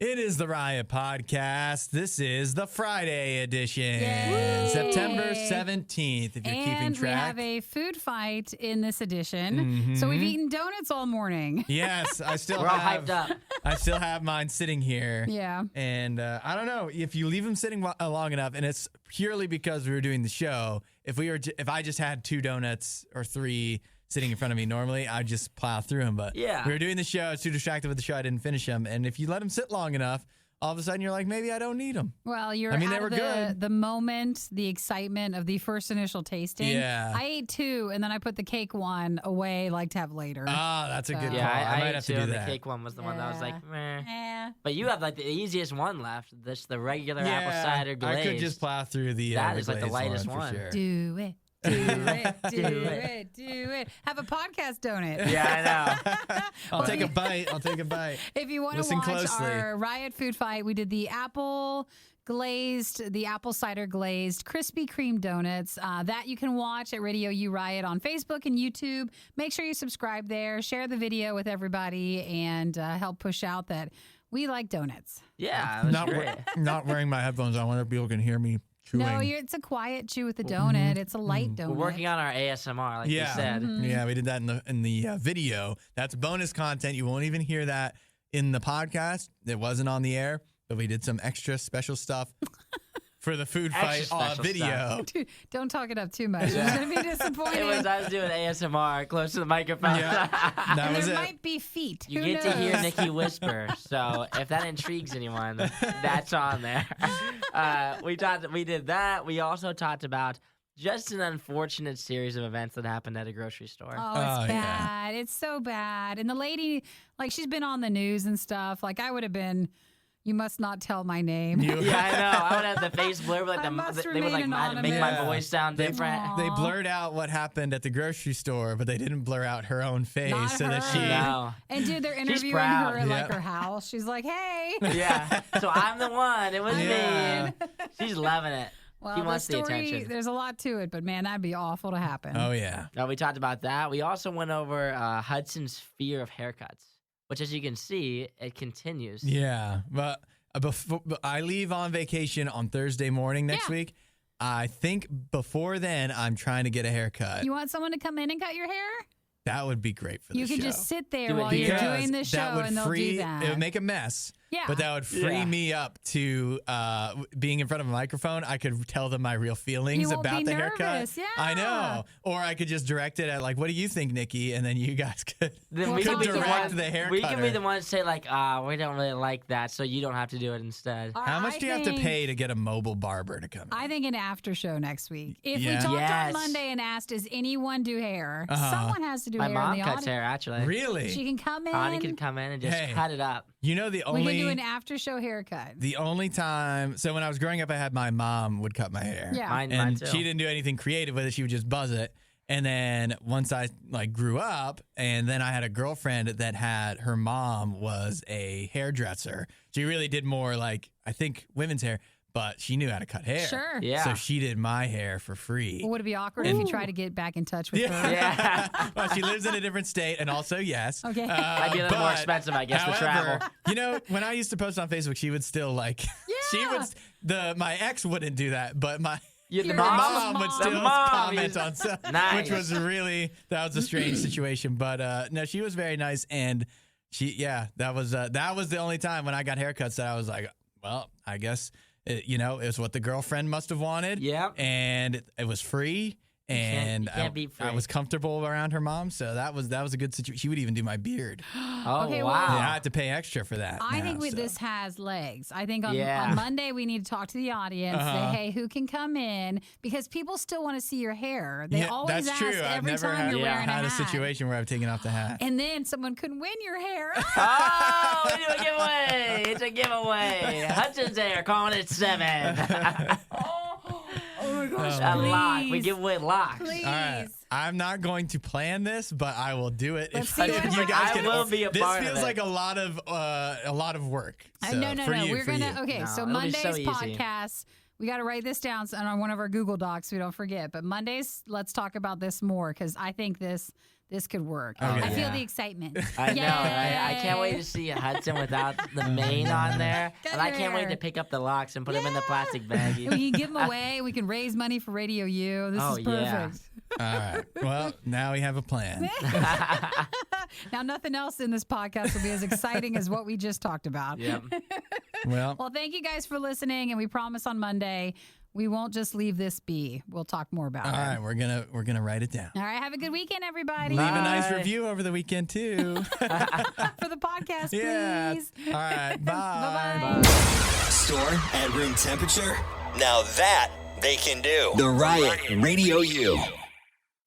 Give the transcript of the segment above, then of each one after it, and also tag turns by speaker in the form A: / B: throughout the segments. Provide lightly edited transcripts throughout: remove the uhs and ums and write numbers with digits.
A: It is the Riot Podcast. This is the Friday edition.
B: Yay.
A: September 17th, if you're keeping track.
B: And we have a food fight in this edition. So we've eaten donuts all morning.
A: Yes, I still
C: We're all hyped up.
A: I still have mine sitting here.
B: Yeah.
A: And I don't know, if you leave them sitting long enough, and it's purely because we were doing the show, if I just had 2 donuts or 3 sitting in front of me normally, I'd just plow through them. But
C: Yeah.
A: we were doing the show. I was too distracted with the show. I didn't finish them. And if you let them sit long enough, all of a sudden you're like, maybe I don't need them.
B: Well, you're
A: I mean, they
B: out
A: were
B: of
A: good.
B: the moment, the excitement of the first initial tasting.
A: Yeah.
B: I ate 2, and then I put the cake one away, like to have later.
A: Ah, that's a good call.
C: Yeah,
A: I might
C: ate
A: have
C: two,
A: to do
C: and
A: that.
C: The cake one was the one that I was like, meh.
B: Eh.
C: But you have like the easiest one left. This the regular apple cider glazed.
A: I could just plow through the
C: That is like the
A: glazed
C: lightest
A: for
C: one.
A: sure.
B: Do it. Do it, do it, do it. Have a podcast donut.
C: Yeah, I know.
A: I'll take a bite.
B: If you want to
A: Listen
B: watch
A: closely.
B: our Riot food fight, we did the apple cider glazed Krispy Kreme donuts. That you can watch at RadioU Riot on Facebook and YouTube. Make sure you subscribe there, share the video with everybody, and help push out that we like donuts.
C: Yeah, it was great.
A: Not wearing my headphones. I wonder if people can hear me chewing.
B: No, it's a quiet chew with the donut. It's a light donut.
C: We're working on our ASMR, like you said.
A: Yeah, we did that in the video. That's bonus content. You won't even hear that in the podcast. It wasn't on the air, but we did some extra special stuff for the food fight
C: special
A: video.
C: stuff.
B: Dude, don't talk it up too much. It's going to be disappointing.
C: I was doing ASMR close to the microphone.
A: Yeah, that
B: And
A: was
B: there
A: it.
B: might be feet.
C: You
B: Who
C: get to hear
B: knows?
C: Nikki whisper, so if that intrigues anyone, that's on there. We did that. We also talked about just an unfortunate series of events that happened at a grocery store.
B: Oh,
A: Oh,
B: it's
A: yeah.
B: bad. It's so bad. And the lady, like, she's been on the news and stuff. Like, I would have been, you must not tell my name.
A: You-
C: Yeah, I know. I would have the face blur, like
B: I must
C: they would like
B: remain
C: make my
A: anonymous.
C: voice sound different.
A: They blurred out what happened at the grocery store, but they didn't blur out her own face
B: Not
A: so that
B: her.
A: she.
C: No.
B: And dude, they're interviewing
C: proud.
B: her at like
A: Yeah.
B: her house. She's like, hey.
C: Yeah. So I'm the one. It was
A: Yeah.
C: me. She's loving it.
B: Well,
C: She wants
B: the
C: the
B: story,
C: attention.
B: there's a lot to it, but man, that'd be awful to happen.
A: Oh yeah.
C: We talked about that. We also went over Hudson's fear of haircuts, which, as you can see, it continues.
A: Yeah, but before I leave on vacation on Thursday morning next
B: Yeah.
A: week, I think before then I'm trying to get a haircut.
B: You want someone to come in and cut your hair?
A: That would be great for the
B: You
A: show.
B: can just sit there
C: Do it
B: while you're
C: here.
B: doing the
A: Because
B: show
A: that would
B: and they'll
A: free,
B: do that.
A: It would make a mess.
B: Yeah.
A: But that would free
C: Yeah.
A: me up to being in front of a microphone. I could tell them my real feelings
B: You won't
A: about
B: be
A: the
B: nervous,
A: haircut.
B: yeah.
A: I know. Or I could just direct it at like, what do you think, Nikki? And then you guys could,
C: Then
B: Well,
C: we
B: could
C: can be the
A: direct
C: ones,
A: the hair
C: we can be
A: cutter.
C: the ones to say like, we don't really like that, so you don't have to do it instead.
A: How much do you have to pay to get a mobile barber to come in?
B: I think an after show next week. If
A: Yeah.
B: we talked
C: Yes.
B: on Monday and asked, does anyone do hair?
A: Uh-huh.
B: Someone has to do
C: My
B: hair in
C: mom
B: the
C: cuts
B: audience.
C: hair, actually.
A: Really?
B: She can come in.
C: Connie can come in and just
A: Hey.
C: cut it up.
A: You know the
B: we
A: only
B: can do an after show haircut.
A: the only time, so when I was growing up, I had my mom would cut my hair.
B: Yeah.
C: Mine
A: And
C: too.
A: she didn't do anything creative with it. She would just buzz it. And then once I like grew up, and then I had a girlfriend that had her mom was a hairdresser. She really did more like I think women's hair, but she knew how to cut hair.
B: Sure.
C: Yeah.
A: So she did my hair for free.
B: Well, would it be awkward if you try to get back in touch with her?
C: Yeah.
A: Well, she lives in a different state, and also yes.
B: Okay.
C: Might be a little more
A: but,
C: expensive, I guess, to
A: however,
C: travel.
A: You know, when I used to post on Facebook, she would still like. She
B: Yeah.
A: would. My ex wouldn't do that, but my.
C: You,
B: Your
A: Her
B: mom.
A: mom would still
C: The mom
A: comment
C: is-
A: on stuff,
C: Nice.
A: which was that was a strange situation. But no, she was very nice, and that was the only time when I got haircuts that I was like, well, I guess it was what the girlfriend must have wanted.
C: Yep.
A: And it was free. And
C: you can't beat free.
A: I was comfortable around her mom, so that was a good situation. She would even do my beard.
C: Oh,
B: Okay,
C: wow.
B: well-
A: Yeah, I had to pay extra for that.
B: I
A: now,
B: think
A: so.
B: this has legs. I think
C: Yeah.
B: on Monday we need to talk to the audience,
A: Uh-huh.
B: say, hey, who can come in? Because people still want to see your hair. They
A: Yeah,
B: always
A: that's
B: ask
A: true. I've
B: every
A: never
B: time
A: had,
B: you're wearing
A: had
B: a
A: a
B: hat.
A: situation where I've taken off the hat.
B: And then someone could win your hair.
C: Oh, we do a giveaway. It's a giveaway. Hudson's hair, calling it 7.
B: Oh my gosh,
C: A
B: please.
C: lock. We give away locks.
B: Please.
A: All right. I'm not going to plan this, but I will do it
B: Let's
A: if,
B: see
A: if
B: what
A: you guys
C: I
A: can.
C: will be a
A: this
C: part of
A: feels
C: it.
A: like a lot of work. So,
B: No.
A: for you,
B: We're
A: for
B: gonna
A: you.
B: okay.
C: No,
B: so
C: it'll be
B: Monday's
C: so easy.
B: podcast. We got to write this down on one of our Google Docs so we don't forget. But Mondays, let's talk about this more because I think this this could work.
A: Okay,
B: I feel
C: yeah.
B: the excitement.
C: I know, right? I
B: Yay.
C: can't wait to see Hudson without the mane on there.
B: Get
C: And I can't wait
B: there.
C: to pick up the locks and put them in the plastic baggie.
B: We can give them away. We can raise money for RadioU. This is
C: yeah.
B: perfect.
A: All right. Well, now we have a plan.
B: Now, nothing else in this podcast will be as exciting as what we just talked about.
C: Yep.
A: Well,
B: Well, thank you guys for listening, and we promise on Monday we won't just leave this be. We'll talk more about
A: all
B: it.
A: right. We're gonna write it down.
B: All right, have a good weekend, everybody.
A: Leave a nice
C: Bye.
A: review over the weekend too.
B: For the podcast,
A: Yeah.
B: please.
A: All right. Bye.
B: Bye-bye.
D: Store at room temperature? Now that they can do. The Riot Radio U.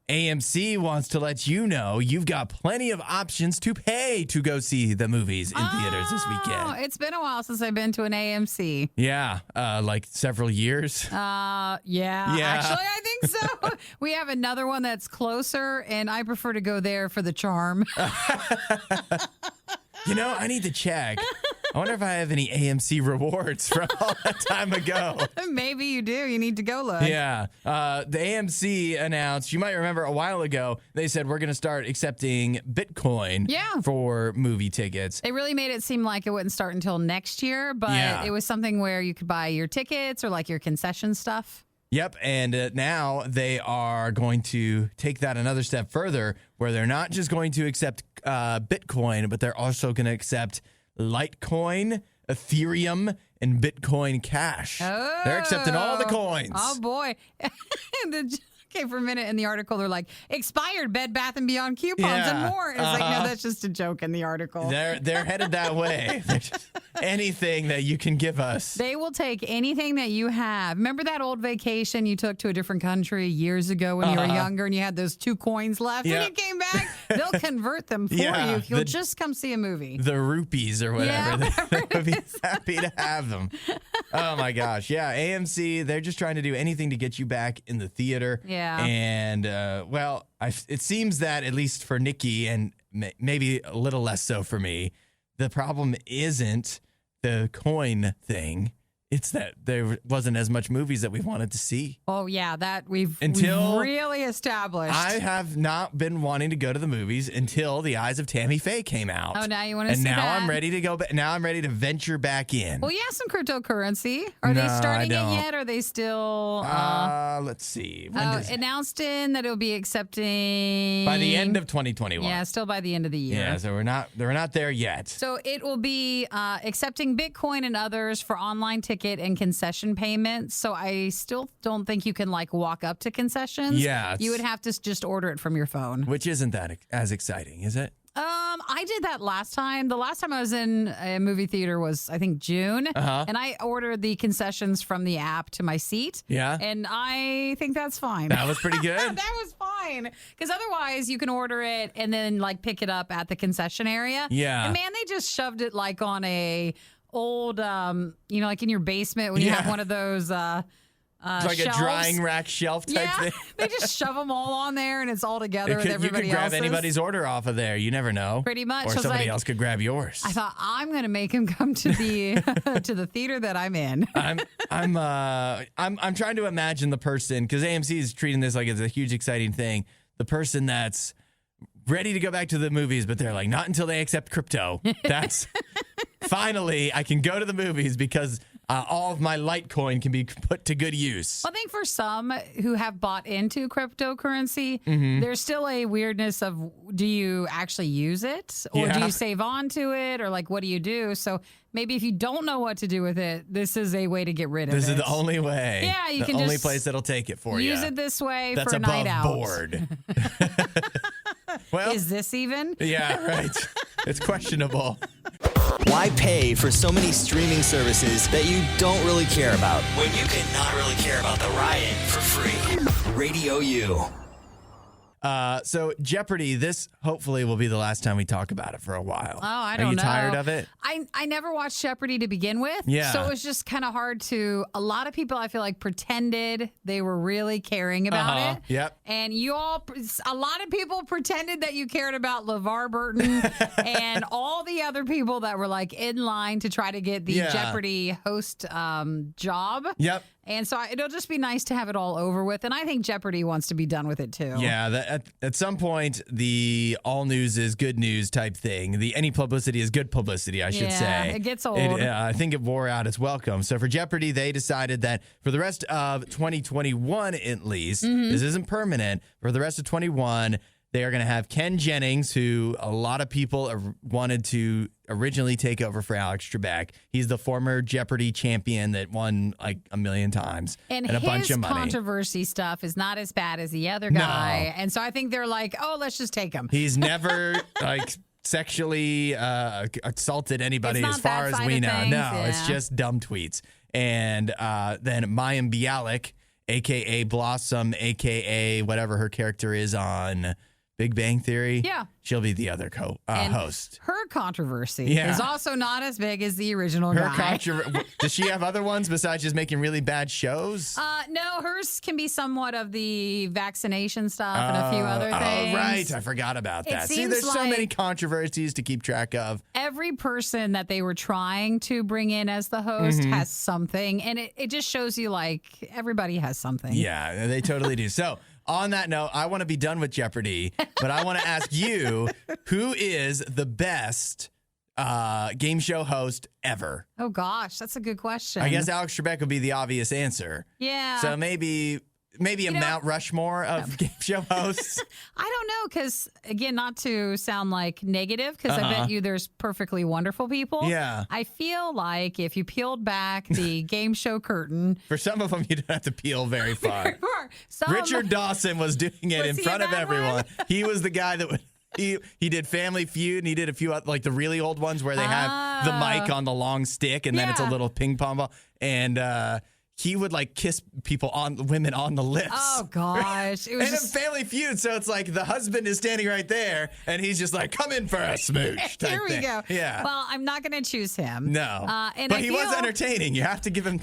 A: AMC wants to let you know you've got plenty of options to pay to go see the movies in theaters this
B: Oh,
A: weekend.
B: it's been a while since I've been to an AMC.
A: Yeah, like several years.
B: Yeah.
A: Yeah.
B: Actually, I think so. We have another one that's closer, and I prefer to go there for the charm.
A: You know, I need to check. I wonder if I have any AMC rewards from all that time ago.
B: Maybe you do. You need to go look.
A: Yeah. The AMC announced, you might remember a while ago, they said we're going to start accepting Bitcoin for movie tickets.
B: They really made it seem like it wouldn't start until next year, but
A: Yeah.
B: it was something where you could buy your tickets or like your concession stuff.
A: Yep, and now they are going to take that another step further, where they're not just going to accept Bitcoin, but they're also going to accept Litecoin, Ethereum, and Bitcoin Cash. They're accepting all the coins.
B: Oh, boy. Okay, for a minute in the article, they're like, expired Bed Bath & Beyond coupons
A: Yeah.
B: and more. It's like, no, that's just a joke in the article.
A: They're headed that way. They're just- anything that you can give us.
B: They will take anything that you have. Remember that old vacation you took to a different country years ago when you were younger and you had those 2 coins left?
A: Yeah.
B: When you came back, they'll convert them for
A: Yeah,
B: you if you'll
A: the-
B: just come see a movie.
A: The rupees or whatever.
B: Yeah, whatever
A: They would be happy to have them. Oh my gosh. Yeah. AMC, they're just trying to do anything to get you back in the theater.
B: Yeah.
A: And, well, it seems that at least for Nikki and maybe a little less so for me, the problem isn't the coin thing. It's that there wasn't as much movies that we wanted to see.
B: Oh, yeah, that we've
A: Until
B: really established.
A: I have not been wanting to go to the movies until The Eyes of Tammy Faye came out.
B: Oh, now you want to see
A: And now
B: that?
A: I'm ready to go back. Now I'm ready to venture back in.
B: Well, yeah, some cryptocurrency. Are they
A: No, I
B: starting it
A: don't.
B: yet? Or are they still
A: Let's see. When does-
B: announced in that it'll be accepting
A: by the end of 2021.
B: Yeah, still by the end of the year.
A: Yeah, so we're not there yet.
B: So it will be accepting Bitcoin and others for online ticket and concession payments. So I still don't think you can like walk up to concessions.
A: Yeah,
B: you would have to just order it from your phone.
A: Which isn't that as exciting, is it?
B: I did that last time. The last time I was in a movie theater was, I think, June. And I ordered the concessions from the app to my seat.
A: Yeah.
B: And I think that's fine.
A: That was pretty good.
B: That was fine. Because otherwise, you can order it and then like pick it up at the concession area.
A: Yeah.
B: And man, they just shoved it like on a old, like in your basement when you have one of those
A: It's like
B: shelves.
A: a drying rack shelf type
B: Yeah,
A: thing.
B: they just shove them all on there and it's all together with
A: You
B: everybody
A: could grab
B: else's.
A: anybody's order off of there. You never know.
B: Pretty much.
A: Or
B: I was
A: somebody
B: like-
A: else could grab yours.
B: I thought I'm going to make him come to the to the theater that I'm in.
A: I'm trying to imagine the person, because AMC is treating this like it's a huge exciting thing. The person that's ready to go back to the movies, but they're like, not until they accept crypto. That's finally I can go to the movies because all of my Litecoin can be put to good use.
B: I think for some who have bought into cryptocurrency, there's still a weirdness of, do you actually use it or do
A: Yeah.
B: you save on to it or like what do you do? So maybe if you don't know what to do with it, this is a way to get rid of
A: This
B: it.
A: is the only way.
B: Yeah, you
A: the
B: can
A: only
B: just
A: place that'll take it for you.
B: Use it this way
A: That's
B: for a
A: above
B: night out.
A: board. Well,
B: Is this even?
A: yeah, right. It's questionable.
D: Why pay for so many streaming services that you don't really care about when you can not really care about the Riot for free? Radio U.
A: So Jeopardy, this hopefully will be the last time we talk about it for a while.
B: Oh, I don't know.
A: Are you tired of it?
B: I never watched Jeopardy to begin with.
A: Yeah.
B: So it was just kind of hard to, a lot of people I feel like pretended they were really caring about it.
A: Yep.
B: And a lot of people pretended that you cared about LeVar Burton and all the other people that were like in line to try to get the
A: Yeah.
B: Jeopardy host job.
A: Yep.
B: And so it'll just be nice to have it all over with. And I think Jeopardy wants to be done with it too.
A: Yeah, at some point, the all news is good news type thing. The any publicity is good publicity, I should say.
B: It gets old.
A: I think it wore out its welcome. So for Jeopardy, they decided that for the rest of 2021, at least, this isn't permanent. For the rest of 21, they are going to have Ken Jennings, who a lot of people wanted to originally take over for Alex Trebek. He's the former Jeopardy champion that won like a million times and a bunch of money.
B: His controversy stuff is not as bad as the other guy. And so I think they're like, oh, let's just take him.
A: He's never like sexually assaulted anybody as far as we know. It's just dumb tweets. And then Mayim Bialik, a.k.a. Blossom, a.k.a. whatever her character is on Big Bang Theory.
B: Yeah.
A: She'll be the other host.
B: Her controversy is also not as big as the original guy.
A: Does she have other ones besides just making really bad shows?
B: No, hers can be somewhat of the vaccination stuff and a few other things.
A: Oh, right. I forgot about that. See, there's so many controversies to keep track of.
B: Every person that they were trying to bring in as the host has something, and it just shows you like everybody has something.
A: Yeah, they totally do. So, on that note, I want to be done with Jeopardy, but I want to ask you, who is the best game show host ever?
B: Oh, gosh, that's a good question.
A: I guess Alex Trebek would be the obvious answer.
B: Yeah.
A: So maybe a Mount Rushmore of game show hosts.
B: I don't know, because, again, not to sound like negative, because I bet you there's perfectly wonderful people.
A: Yeah.
B: I feel like if you peeled back the game show curtain.
A: For some of them, you don't have to peel very far. Richard Dawson was doing it in front of everyone. He was the guy that would. He did Family Feud, and he did a few like the really old ones where they have the mic on the long stick, and then it's a little ping pong ball, and he would like kiss women on the lips.
B: Oh gosh, it was
A: and just... Family Feud, so it's like the husband is standing right there, and he's just like, "Come in for a smooch."
B: Here we go.
A: Yeah.
B: Well, I'm not going to choose him.
A: No, but he was entertaining. You have to give him.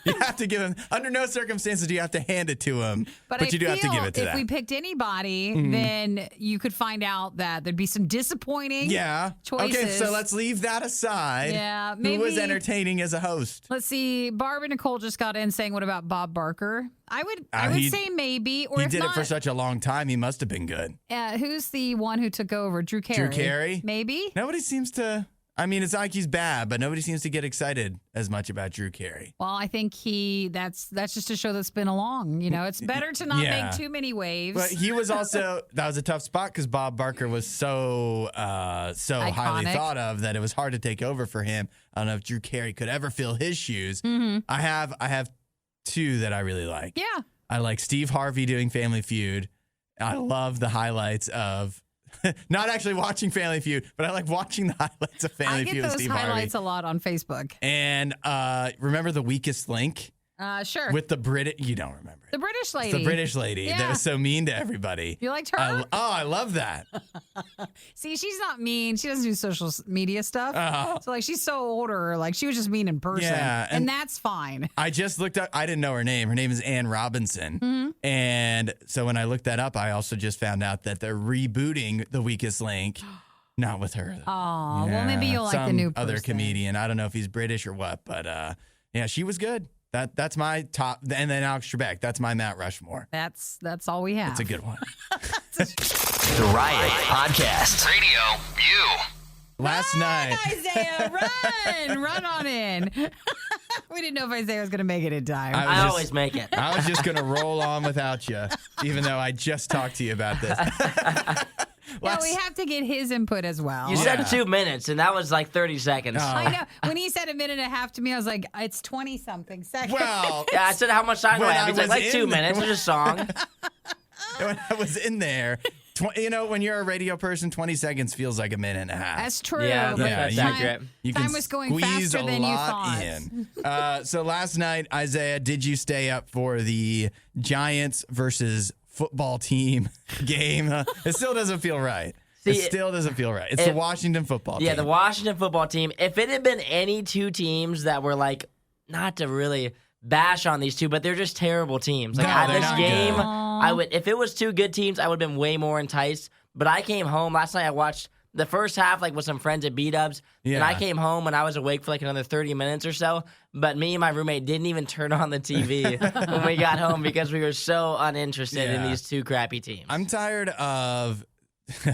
A: You have to give him, under no circumstances do you have to hand it to him, but you do have to give it to
B: if we picked anybody, then you could find out that there'd be some disappointing choices.
A: Okay, so let's leave that aside.
B: Yeah, maybe.
A: Who was entertaining as a host?
B: Let's see. Barbara Nicole just got in saying, what about Bob Barker? I would say maybe. Or
A: he
B: if
A: did
B: not,
A: it for such a long time, he must have been good.
B: Who's the one who took over? Drew Carey.
A: Drew Carey?
B: Maybe?
A: Nobody seems to... I mean, it's not like he's bad, but nobody seems to get excited as much about Drew Carey.
B: Well, I think that's just a show that's been along. You know, it's better to not make too many waves.
A: But he was also, that was a tough spot because Bob Barker was so highly thought of that it was hard to take over for him. I don't know if Drew Carey could ever fill his shoes. I have two that I really like.
B: Yeah.
A: I like Steve Harvey doing Family Feud. I love the highlights of... Not actually watching Family Feud, but I like watching the highlights of Family Feud with Steve Harvey.
B: I get those highlights a lot on Facebook.
A: And remember The Weakest Link?
B: Sure.
A: With the British, you don't remember it.
B: The British lady.
A: It's the British lady that was so mean to everybody.
B: You liked her?
A: I love that.
B: See, she's not mean. She doesn't do social media stuff. So, like, she's so older. Like, she was just mean in person. Yeah, and that's fine.
A: I just looked up. I didn't know her name. Her name is Ann Robinson. And so when I looked that up, I also just found out that they're rebooting The Weakest Link. Not with her.
B: Oh, well, maybe you'll like the new person.
A: Other comedian. I don't know if he's British or what, but yeah, she was good. That's my top, and then Alex Trebek. That's my Mount Rushmore.
B: That's all we have.
A: It's a good one.
D: The Riot Podcast. RadioU.
A: Last night.
B: Isaiah, run on in. We didn't know if Isaiah was going to make it in time.
C: I always make it.
A: I was just going to roll on without you, even though I just talked to you about this.
B: No, we have to get his input as well.
C: You said 2 minutes, and that was like 30 seconds.
B: I know. When he said a minute and a half to me, I was like, it's 20-something seconds.
A: Well,
C: yeah, I said, how much time do I have? He's like 2 minutes. It's a song.
A: When I was in there, when you're a radio person, 20 seconds feels like a minute and a half.
B: That's true.
C: Yeah, that's accurate.
B: Time was going faster than you thought.
A: In. So last night, Isaiah, did you stay up for the Giants versus football team game? It still doesn't feel right. It still doesn't feel right. It's the Washington football team.
C: Yeah, the Washington football team. If it had been any two teams that were like, not to really bash on these two, but they're just terrible teams. Like at this game, I would, if it was two good teams, I would have been way more enticed. But I came home last night. I watched the first half, like with some friends at B-Dubs, and I came home and I was awake for like another 30 minutes or so. But me and my roommate didn't even turn on the TV when we got home because we were so uninterested in these two crappy teams.
A: I'm tired of.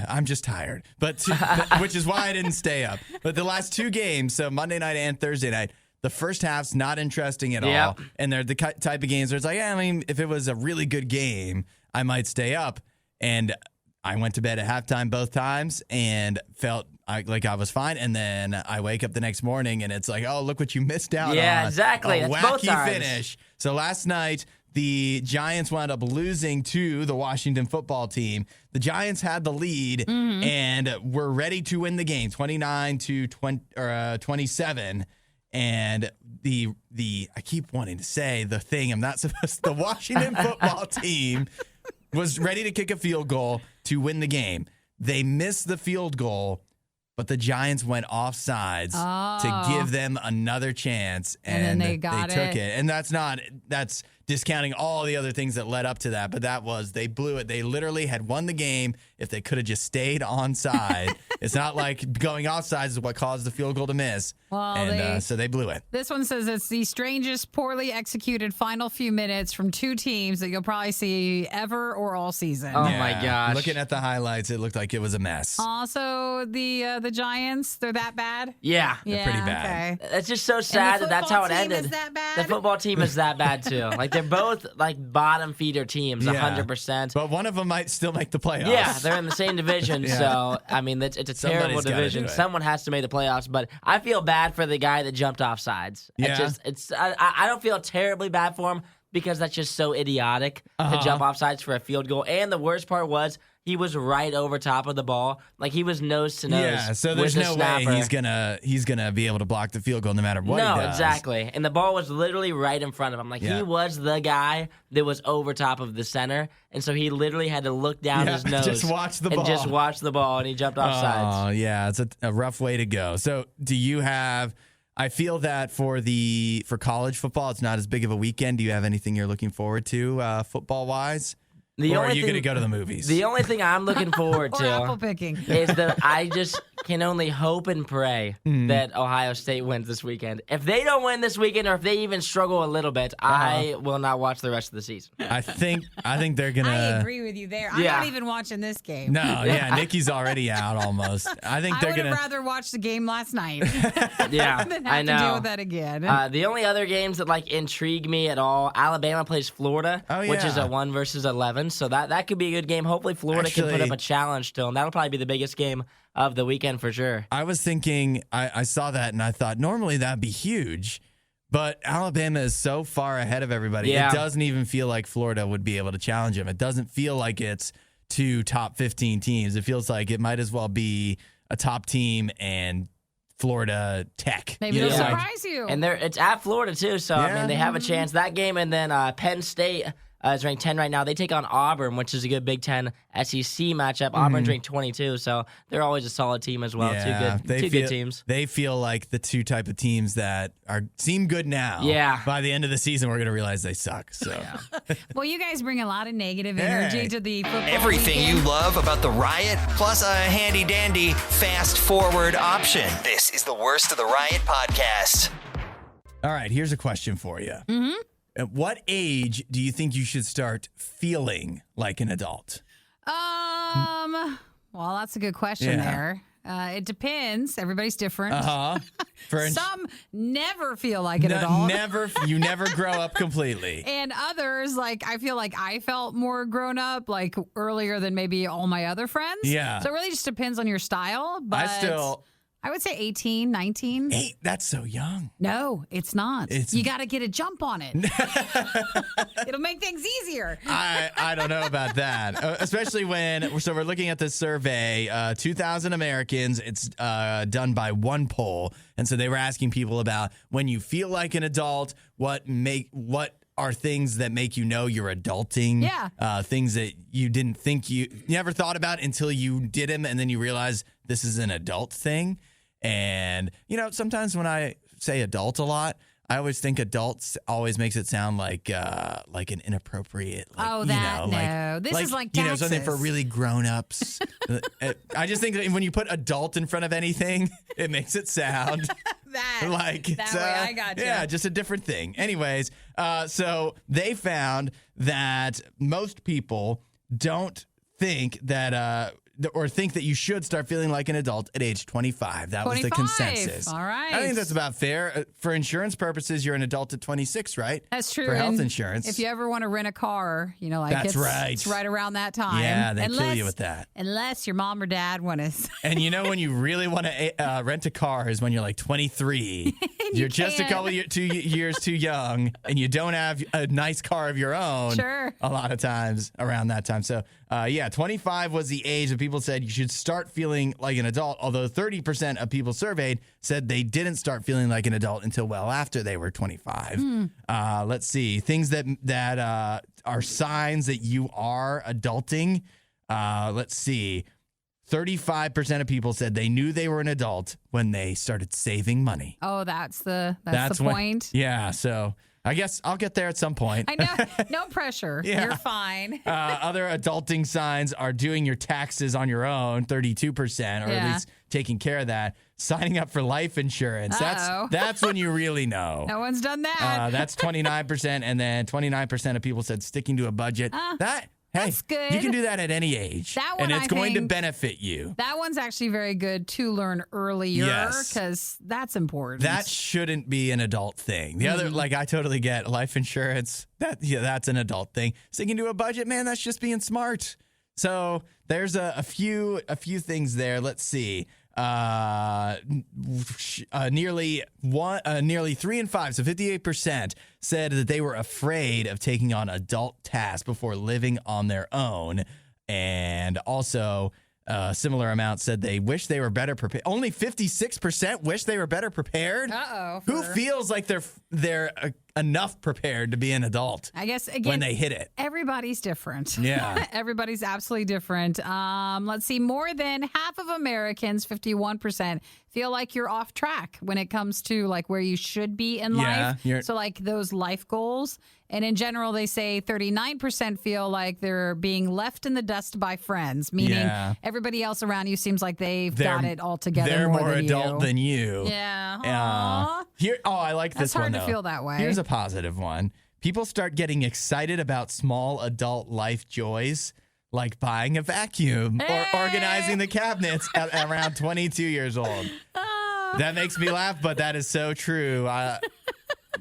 A: I'm just tired, which is why I didn't stay up. But the last two games, so Monday night and Thursday night, the first half's not interesting at all. And they're the type of games where it's like, I mean, if it was a really good game, I might stay up. And I went to bed at halftime both times and felt like I was fine. And then I wake up the next morning and it's like, oh, look what you missed out on.
C: Yeah, exactly.
A: A
C: That's both
A: wacky
C: times.
A: finish. So last night, the Giants wound up losing to the Washington football team. The Giants had the lead and were ready to win the game, 29-27. And the I keep wanting to say the thing I'm not supposed to. The Washington football team was ready to kick a field goal to win the game. They missed the field goal, but the Giants went offsides to give them another chance, and
B: then they
A: took it. And that's discounting all the other things that led up to that, but they blew it. They literally had won the game if they could have just stayed onside. It's not like going offsides is what caused the field goal to miss. Well, so they blew it.
B: This one says it's the strangest, poorly executed final few minutes from two teams that you'll probably see ever or all season.
C: Oh my gosh!
A: Looking at the highlights, it looked like it was a mess.
B: Also, the Giants, they're that bad?
C: Yeah.
A: They're pretty bad.
B: Okay.
C: It's just so sad that's how it
B: football team
C: ended.
B: is that bad?
C: The football team is that bad too. Like they're both like bottom feeder teams, 100%.
A: But one of them might still make the playoffs.
C: Yeah, they're in the same division, so I mean it's a terrible
A: Somebody's gotta
C: division.
A: do it.
C: Someone has to make the playoffs, but I feel bad for the guy that jumped off sides.
A: Yeah.
C: I don't feel terribly bad for him because that's just so idiotic to jump off sides for a field goal. And the worst part was he was right over top of the ball, like he was nose to nose.
A: Yeah, so there's
C: with
A: no
C: the snapper.
A: way he's gonna be able to block the field goal no matter what he
C: No,
A: does.
C: exactly. And the ball was literally right in front of him. Like he was the guy that was over top of the center, and so he literally had to look down his nose,
A: just watch the ball,
C: and just watch the ball, and he jumped off sides.
A: Oh yeah, it's a rough way to go. So do you have? I feel that for college football, it's not as big of a weekend. Do you have anything you're looking forward to football wise? Or are you going to go to the movies?
C: The only thing I'm looking forward
B: Or
C: to
B: apple picking.
C: is that I just can only hope and pray that Ohio State wins this weekend. If they don't win this weekend, or if they even struggle a little bit, I will not watch the rest of the season.
A: I think they're going to.
B: I agree with you there. I'm not even watching this game.
A: No, yeah, Nikki's already out almost. I think they're
B: I would
A: going
B: have
A: to.
B: rather watched the game last night
C: Yeah,
B: than
C: I
B: have
C: know.
B: to deal with that again.
C: The only other games that intrigue me at all, Alabama plays Florida, which is a 1 versus 11, so that could be a good game. Hopefully Florida can put up a challenge to them. That'll probably be the biggest game of the weekend for sure.
A: I was thinking, I saw that and I thought normally that'd be huge, but Alabama is so far ahead of everybody.
C: Yeah.
A: It doesn't even feel like Florida would be able to challenge them. It doesn't feel like it's two top 15 teams. It feels like it might as well be a top team and Florida Tech.
B: Maybe they'll surprise you.
C: And it's at Florida too, so I mean they have a chance. That game, and then Penn State is ranked 10 right now. They take on Auburn, which is a good Big Ten SEC matchup. Auburn's ranked 22, so they're always a solid team as well.
A: Yeah,
C: Two good teams.
A: They feel like the two type of teams that seem good now.
C: Yeah.
A: By the end of the season, we're going to realize they suck. So
B: Well, you guys bring a lot of negative energy to the football
D: Everything
B: weekend.
D: you love about the Riot, plus a handy-dandy fast-forward option. This is the Worst of the Riot podcast.
A: All right, here's a question for you. Mm-hmm. At what age do you think you should start feeling like an adult?
B: Well, that's a good question there. It depends. Everybody's different. Some never feel like an adult.
A: You never grow up completely.
B: And others, I feel like I felt more grown up, earlier than maybe all my other friends.
A: Yeah.
B: So it really just depends on your style. But I would say 18, 19.
A: That's so young.
B: No, it's not. You got to get a jump on it. It'll make things easier.
A: I don't know about that, especially we're looking at this survey, 2,000 Americans. It's done by one poll, and so they were asking people about when you feel like an adult, what are things that make you know you're adulting?
B: Yeah.
A: Things that you didn't think you never thought about until you did them, and then you realize this is an adult thing. And, sometimes when I say adult a lot, I always think adults always makes it sound like an inappropriate. Like,
B: This is like taxes.
A: Something for really grown-ups. I just think that when you put adult in front of anything, it makes it sound like it's,
B: way. I got you.
A: Yeah, just a different thing. Anyways, so they found that most people don't think that or think that you should start feeling like an adult at age 25. That was the consensus.
B: All right.
A: I think that's about fair. For insurance purposes, you're an adult at 26, right?
B: That's true.
A: For health
B: And
A: insurance.
B: if you ever want to rent a car,
A: That's right.
B: It's right around that time.
A: Yeah, they kill you with that.
B: Unless your mom or dad want to.
A: And when you really want to rent a car is when you're like 23. You're just a couple years too young, and you don't have a nice car of your own.
B: Sure.
A: A lot of times around that time. So, 25 was the age that people said you should start feeling like an adult, although 30% of people surveyed said they didn't start feeling like an adult until well after they were 25. Let's see. Things that are signs that you are adulting. Let's see. 35% of people said they knew they were an adult when they started saving money.
B: Oh, that's the point.
A: Yeah, so I guess I'll get there at some point.
B: I know. No pressure.
A: Yeah.
B: You're fine.
A: Other adulting signs are doing your taxes on your own, 32%, or at least taking care of that. Signing up for life insurance. That's when you really know.
B: No one's done that.
A: That's 29%, and then 29% of people said sticking to a budget.
B: That's good.
A: You can do that at any age.
B: That one,
A: and it's
B: I
A: going to
B: think
A: benefit you.
B: That one's actually very good to learn earlier because that's important.
A: That shouldn't be an adult thing. The other, I totally get life insurance. That's an adult thing. Sticking to a budget, man, that's just being smart. So there's a few things there. Let's see. Nearly 3 in 5, so 58%, said that they were afraid of taking on adult tasks before living on their own, and also a similar amount said they wish they were better prepared. Only 56% wish they were better prepared. Who feels like they're enough prepared to be an adult?
B: I guess again
A: when they hit it.
B: Everybody's different.
A: Yeah,
B: everybody's absolutely different. Let's see. More than half of Americans, 51%, feel like you're off track when it comes to like where you should be in life. So like those life goals. And in general, they say 39% feel like they're being left in the dust by friends, meaning everybody else around you seems like they've got it all together.
A: They're more
B: than
A: adult than you.
B: Yeah.
A: I like this one, though.
B: That's hard to feel that way.
A: Here's a positive one. People start getting excited about small adult life joys, like buying a vacuum or organizing the cabinets at around 22 years old. That makes me laugh, but that is so true.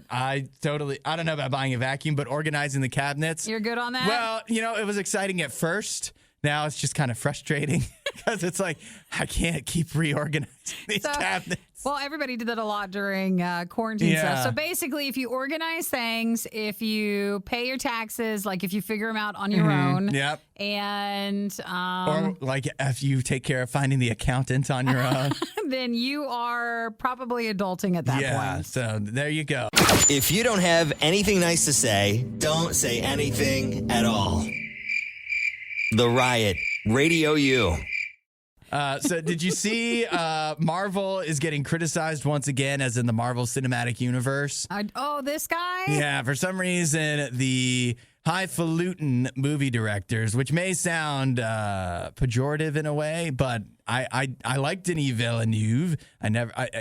A: I don't know about buying a vacuum, but organizing the cabinets.
B: You're good on that?
A: Well, it was exciting at first. Now it's just kind of frustrating because it's like, I can't keep reorganizing these cabinets.
B: Well, everybody did that a lot during quarantine stuff. So basically, if you organize things, if you pay your taxes, like if you figure them out on your own.
A: Yep.
B: And
A: or like if you take care of finding the accountant on your own.
B: Then you are probably adulting at that point.
A: Yeah, so there you go.
D: If you don't have anything nice to say, don't say anything at all. The Riot, RadioU.
A: So did you see Marvel is getting criticized once again, as in the Marvel Cinematic Universe?
B: This guy?
A: Yeah, for some reason, the highfalutin movie directors, which may sound pejorative in a way, but I like Denis Villeneuve.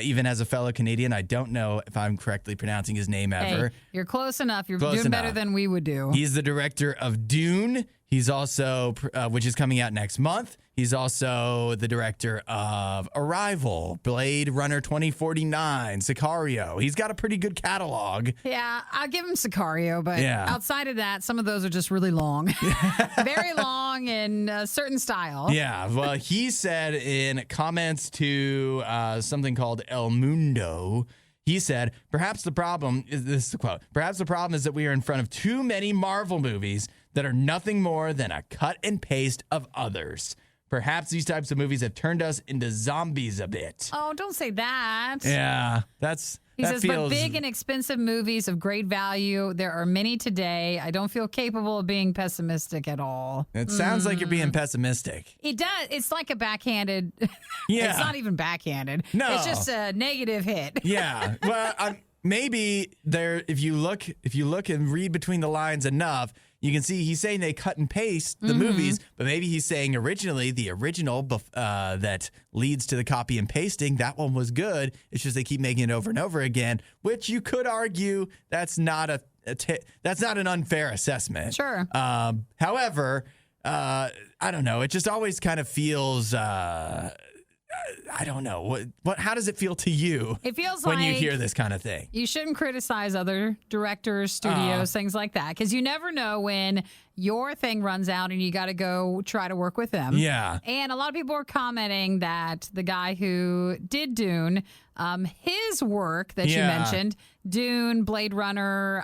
A: Even as a fellow Canadian, I don't know if I'm correctly pronouncing his name ever.
B: Hey, you're close enough. You're doing better than we would do.
A: He's the director of Dune. He's also, which is coming out next month. He's also the director of Arrival, Blade Runner 2049, Sicario. He's got a pretty good catalog.
B: Yeah, I'll give him Sicario, but outside of that, some of those are just really long. Very long in a certain style.
A: Yeah, well, he said in comments to something called El Mundo, he said, this is the quote, perhaps the problem is that we are in front of too many Marvel movies that are nothing more than a cut and paste of others. Perhaps these types of movies have turned us into zombies a bit.
B: Oh, don't say that.
A: Yeah,
B: He says, but big and expensive movies of great value. There are many today. I don't feel capable of being pessimistic at all.
A: It sounds like you're being pessimistic.
B: It does. It's like a backhanded.
A: Yeah.
B: It's not even backhanded.
A: No.
B: It's just a negative hit.
A: Yeah. Well, maybe there, if you look and read between the lines enough, you can see he's saying they cut and paste the movies, but maybe he's saying originally the original that leads to the copy and pasting, that one was good. It's just they keep making it over and over again, which you could argue that's not that's not an unfair assessment.
B: Sure.
A: However, I don't know. It just always kind of feels. I don't know. How does it feel to you?
B: It feels
A: when
B: like
A: you hear this kind of thing.
B: You shouldn't criticize other directors, studios, things like that, because you never know when your thing runs out and you got to go try to work with them.
A: Yeah.
B: And a lot of people are commenting that the guy who did Dune, his work that you mentioned, Dune, Blade Runner,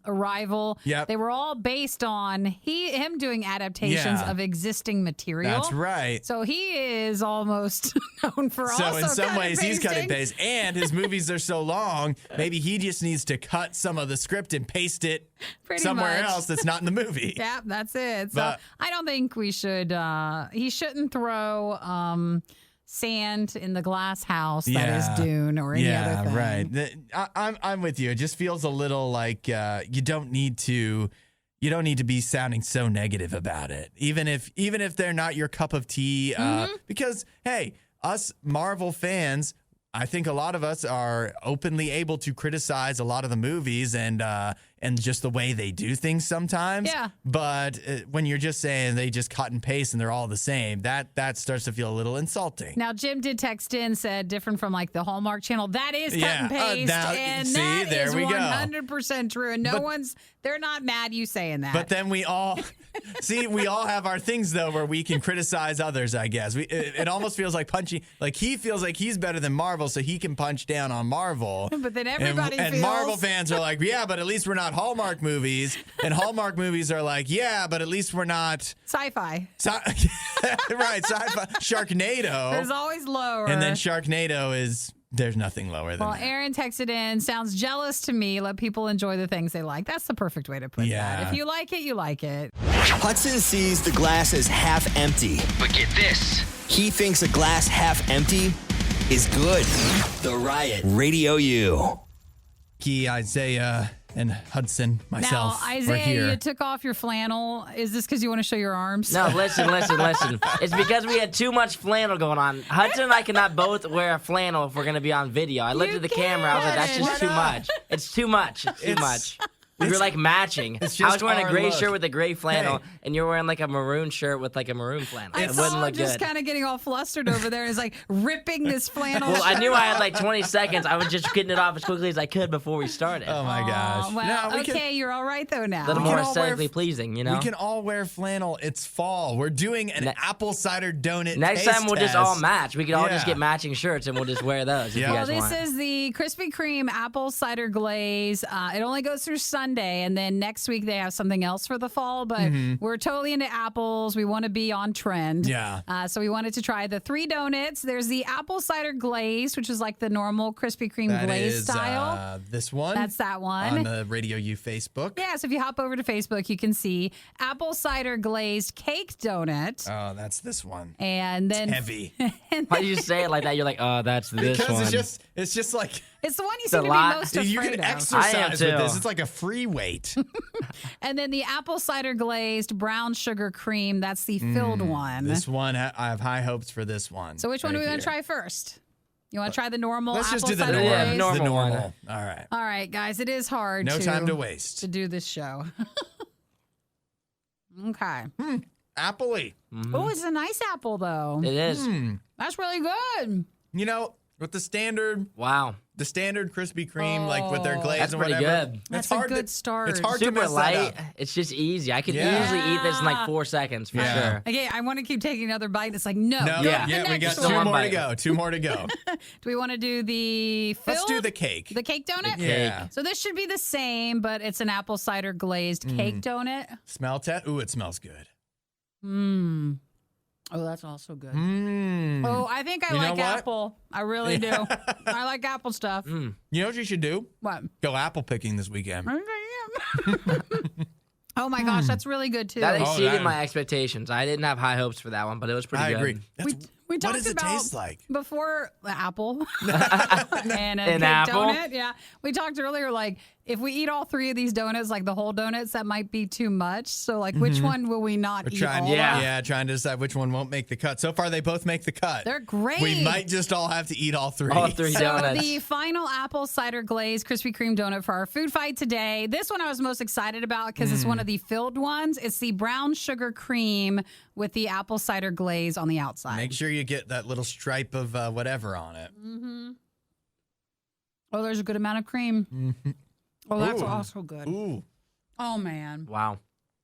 B: Arrival, they were all based on him doing adaptations of existing material.
A: That's right.
B: So he is almost known for also
A: in some ways he's cutting
B: pasting.
A: paste, and his movies are so long, maybe he just needs to cut some of the script and paste it
B: Pretty
A: somewhere
B: much.
A: else that's not in the movie.
B: Yeah, that's it. So
A: But-
B: I don't think we should. He shouldn't throw sand in the glass house that is Dune or any other thing.
A: Right. I'm with you. It just feels a little like you don't need to be sounding so negative about it, even if they're not your cup of tea. Because hey, us Marvel fans, I think a lot of us are openly able to criticize a lot of the movies and just the way they do things sometimes.
B: Yeah.
A: But when you're just saying they just cut and paste and they're all the same, that starts to feel a little insulting.
B: Now, Jim did text in, said different from like the Hallmark Channel. That is cut and paste,
A: now,
B: and
A: see,
B: that
A: there
B: is
A: we go.
B: 100% true. And they're not mad you saying that.
A: But then we all have our things though where we can criticize others. I guess it almost feels like punching. Like he feels like he's better than Marvel, so he can punch down on Marvel.
B: But then everybody
A: and
B: feels
A: Marvel fans are like, yeah, but at least we're not Hallmark movies. And Hallmark movies are like, yeah, but at least we're not
B: sci-fi.
A: Right, sci-fi. Sharknado.
B: There's always lower.
A: And then Sharknado is. There's nothing lower than
B: Well,
A: that.
B: Aaron texted in, sounds jealous to me. Let people enjoy the things they like. That's the perfect way to put that. If you like it, you like it.
D: Hudson sees the glass as half empty. But get this. He thinks a glass half empty is good. The Riot. Radio U.
A: Nikki, Isaiah, and Hudson, myself,
B: Now,
A: we're
B: Isaiah,
A: here.
B: you took off your flannel. Is this because you want to show your arms?
C: No, listen. It's because we had too much flannel going on. Hudson and I cannot both wear a flannel if we're going to be on video. I looked at the camera. I was like, that's just too much. It's too much. It's too much. We were like matching.
A: It's
C: I
A: just
C: was wearing a
A: our
C: gray
A: look.
C: shirt with a gray flannel,
A: Hey.
C: and you're wearing like a maroon shirt with like a maroon flannel.
B: I
C: It
B: saw
C: wouldn't
B: him
C: look
B: just
C: good.
B: kind of getting all flustered over there. He's like ripping this flannel.
C: Well, I
B: shirt
C: knew I had
B: off.
C: like 20 seconds. I was just getting it off as quickly as I could before we started.
A: Oh my gosh.
B: Well,
A: No, we
B: okay, you're all right though now.
C: A little
A: we
C: more
A: can all wear
C: aesthetically pleasing, you know?
A: We can all wear flannel. It's fall. We're doing an apple cider donut
C: Next
A: taste
C: time we'll just all
A: test.
C: match. We could all just
A: Yeah.
C: get matching shirts and we'll just wear those if
A: Yeah.
C: you
B: Well,
C: guys
B: this
C: want.
B: is the Krispy Kreme apple cider glaze. It only goes through Sunday, and then next week they have something else for the fall. But we're totally into apples. We want to be on trend.
A: Yeah.
B: So we wanted to try the 3 donuts. There's the apple cider glaze, which is like the normal Krispy Kreme
A: That
B: glaze
A: is
B: style.
A: this one.
B: That's that one.
A: On the Radio U Facebook.
B: Yeah, so if you hop over to Facebook, you can see apple cider glazed cake donut.
A: Oh, that's this one.
B: And then
A: Heavy.
C: Why do you say it like that? You're like, oh, that's this
A: Because
C: one.
A: it's just like
B: it's the one you
C: a
B: seem to be
C: lot.
B: most afraid
A: you can
B: of.
A: exercise
C: I am
A: with
C: too.
A: this. It's like a free weight.
B: And then the apple cider glazed brown sugar cream. That's the filled one.
A: This one, I have high hopes for this one.
B: So which one do we
A: right
B: want to
A: here.
B: try first? You want to try the normal
A: Let's
B: apple
A: just do the
B: cider
A: normal.
C: Yeah,
B: glaze?
C: normal
A: The
C: one.
A: normal. All right.
B: All right, guys, it is hard
A: No time to waste.
B: to do this show. Okay.
A: Appley.
B: Oh, it's a nice apple though.
C: It is.
B: That's really good.
A: You know, with the standard
C: Wow.
A: Krispy Kreme, like with their glaze
C: That's
A: and
C: pretty
A: whatever.
C: good.
B: That's a
A: hard
B: good
A: to,
B: start.
A: It's hard to
C: Super
A: mess
C: light.
A: that up.
C: It's just easy. I could
A: Yeah.
C: easily eat this in like 4 seconds for
A: Yeah.
C: sure.
B: Okay, I want to keep taking another bite. It's like, no.
A: No,
B: go to
C: Yeah.
B: the
A: we got
B: next
A: two
C: one.
B: one.
A: more to
C: Bite.
A: go. 2 more to go.
B: Do we want to do the filled?
A: Let's do the cake.
B: The cake donut?
C: The
A: Yeah.
B: So this should be the same, but it's an apple cider glazed cake donut.
A: Smell test. Ooh, it smells good.
B: Mmm. Oh, that's also good.
A: Mmm.
B: Oh, I think I
A: You know
B: like
A: what?
B: apple. I really do. I like apple stuff.
A: You know what you should do?
B: What?
A: Go apple picking this weekend.
B: Oh my gosh, that's really good too.
C: That exceeded
A: that-
C: my expectations. I didn't have high hopes for that one, but it was pretty
A: I
C: good.
A: agree.
B: we We
A: What
B: talked
A: does it
B: about
A: taste like?
B: before the apple and a
C: An
B: big
C: apple?
B: donut. Yeah, we talked earlier. Like if we eat all 3 of these donuts, like the whole donuts, that might be too much. So like, which one will we not eat all of?
A: Trying to decide which one won't make the cut. So far, they both make the cut.
B: They're great.
A: We might just all have to eat all 3.
C: All 3
B: So
C: donuts.
B: the final apple cider glazed Krispy Kreme donut for our food fight today. This one I was most excited about because it's one of the filled ones. It's the brown sugar cream with the apple cider glaze on the outside.
A: Make sure you get that little stripe of whatever on it.
B: Oh, there's a good amount of cream. Oh, that's
A: Ooh.
B: also good.
A: Ooh.
B: Oh man,
C: Wow.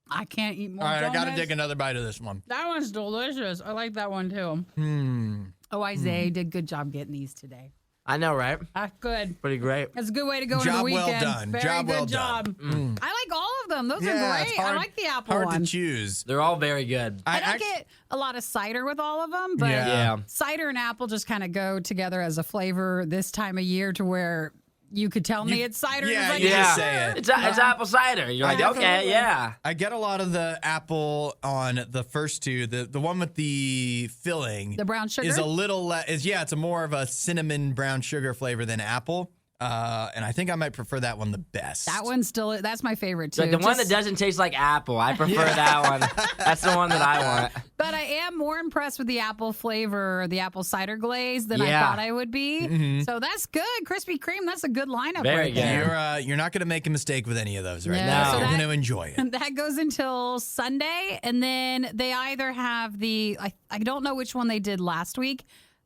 B: I can't eat more.
A: All right, I got to
B: donuts.
A: take another bite of this one.
B: That one's delicious. I like that one too.
A: Hmm.
B: Oh, Isaiah did a good job getting these today.
C: I know, right?
B: That's good.
C: Pretty great.
B: That's a good way to go into the
A: Job well
B: weekend.
A: done.
B: Very
A: Job
B: good
A: well
B: job.
A: done.
B: I like all of them. Those
A: Yeah,
B: are
A: it's
B: great. I
A: hard-
B: like the apple
A: Hard
B: one.
A: to choose.
C: They're all very good.
B: I don't get a lot of cider with all of them, but
A: Yeah.
B: cider and apple just kind of go together as a flavor this time of year to where you could tell me it's cider.
A: yeah,
B: it's like,
A: you
C: Yeah.
A: just say it.
C: It's apple cider. You're like, okay,
A: Definitely.
C: yeah.
A: I get a lot of the apple on the first 2. The one with the filling,
B: The brown sugar?
A: is a little it's a more of a cinnamon brown sugar flavor than apple. And I think I might prefer that one the best.
B: That one's still, that's my favorite too.
C: Like the one that
B: Just-
C: doesn't taste like apple. I prefer that one. That's the one that I want.
B: But I am more impressed with the apple flavor, the apple cider glaze, than I
C: Yeah.
B: thought I would be. So that's good. Krispy Kreme, that's a good lineup
C: Very
B: right
C: good.
B: there.
A: You're not going to make a mistake with any of those right
B: No.
A: now.
B: So
A: You're
B: that-
A: going to enjoy it.
B: That goes until Sunday, and then they either have I don't know which one they did last week.